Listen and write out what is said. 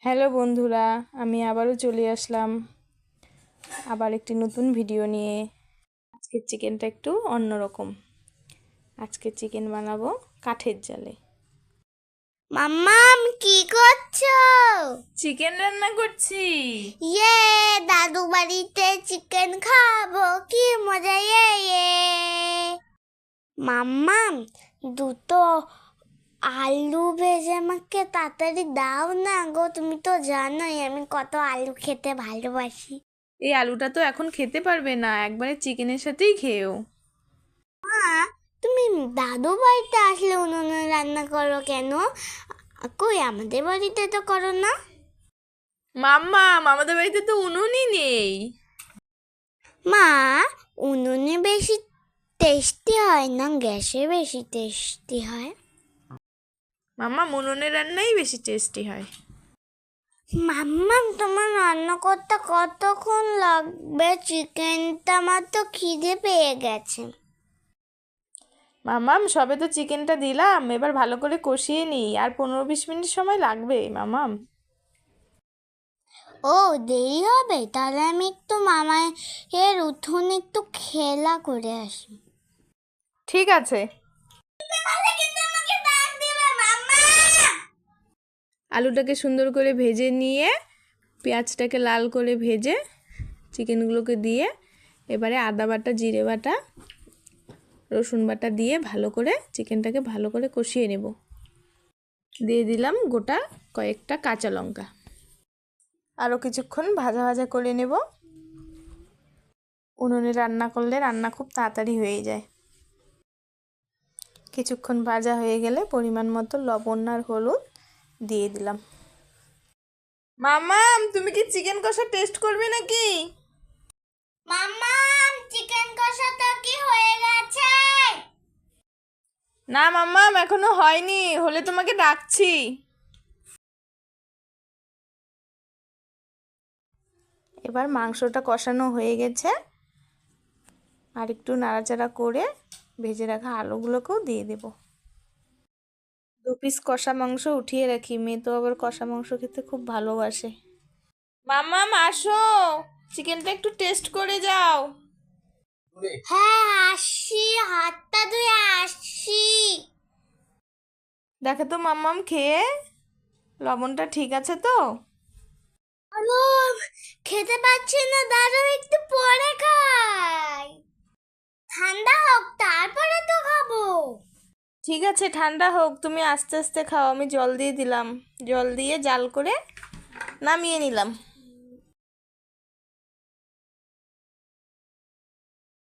Hello বন্ধুরা, আমি আবারও চলে আসলাম আবার একটি নতুন ভিডিও নিয়ে। আজকের চিকেনটা একটু অন্যরকম। আজকে চিকেন বানাবো কাঠের জালে। মাম্মাম কি করছো? চিকেন রান্না করছি। ইয়ে, দাদু বাড়িতে চিকেন খাবো, কি মজা! ইয়ে মাম্মাম, দুটো আলু ভেজে আমাকে তাড়াতাড়ি দাও না গো। তুমি তো জানোই আমি কত আলু খেতে ভালোবাসি। এই আলুটা তো এখন খেতে পারবে না, একবারে চিকেনের সাথেই খেয়েও। মা, তুমি দাদু বাড়িতে আসলে উনুনে রান্না করো কেন? কই আমাদের বাড়িতে তো করো না। মাম্মা, আমাদের বাড়িতে তো উনুনই নেই। মা, উনুনে বেশি টেস্টি হয় না গ্যাসে বেশি টেস্টি হয়? মাম্মা, উনুনের রান্নাই বেশি টেস্টি হয়। মাম্মা, তোমার রান্না করতে কতক্ষণ লাগবে? চিকেনটা আমার তো খিদে পেয়ে গেছে। মামাম, সবে তো চিকেনটা দিলাম, এবার ভালো করে কষিয়ে নিই, আর 15-20 মিনিট সময় লাগবে মামাম। ও, দেরি হবে? তাহলে আমি একটু মামার উঠোনে একটু খেলা করে আসি। ঠিক আছে। আলুটাকে সুন্দর করে ভেজে নিয়ে, পেঁয়াজটাকে লাল করে ভেজে চিকেনগুলোকে দিয়ে, এবারে আদা বাটা, জিরে বাটা, রসুন বাটা দিয়ে ভালো করে চিকেনটাকে ভালো করে কষিয়ে নেব। দিয়ে দিলাম গোটা কয়েকটা কাঁচা লঙ্কা। আরও কিছুক্ষণ ভাজা ভাজা করে নেব। উনুনে রান্না করলে রান্না খুব তাড়াতাড়ি হয়ে যায়। কিছুক্ষণ ভাজা হয়ে গেলে পরিমাণ মতো লবণ আর হলুদ দিয়ে দিলাম। মামাম, তুমি কি চিকেন কষা টেস্ট করবে নাকি? মাম্মাম, চিকেন কষাটা কি হয়ে গেছে? না মাম্মাম, এখনো হয়নি, হলে তোমাকে ডাকছি। এবার মাংসটা কষানো হয়ে গেছে, আর একটু নাড়াচাড়া করে ভেজে রাখা আলুগুলোকেও দিয়ে দেব। 2 পিস কষা মাংস উঠিয়ে রাখি, মেয়ে তো আবার কষা মাংস খেতে খুব ভালোবাসে। মাম্মাম আসো, চিকেনটা একটু টেস্ট করে যাও। হ্যাঁ, আসছি, হাতটা ধুয়ে আসছি। দেখো তো মাম্মাম, খেয়ে লবণটা ঠিক আছে তো? আলো, খেতে পাচ্ছি না, দাঁড়াও একটু পরে খাই। ঠান্ডা হোক তারপরে তো খাবো। ঠিক আছে, ঠান্ডা হোক, তুমি আস্তে আস্তে খাও। আমি জল দিয়ে দিলাম, জল দিয়ে জাল করে নামিয়ে নিলাম।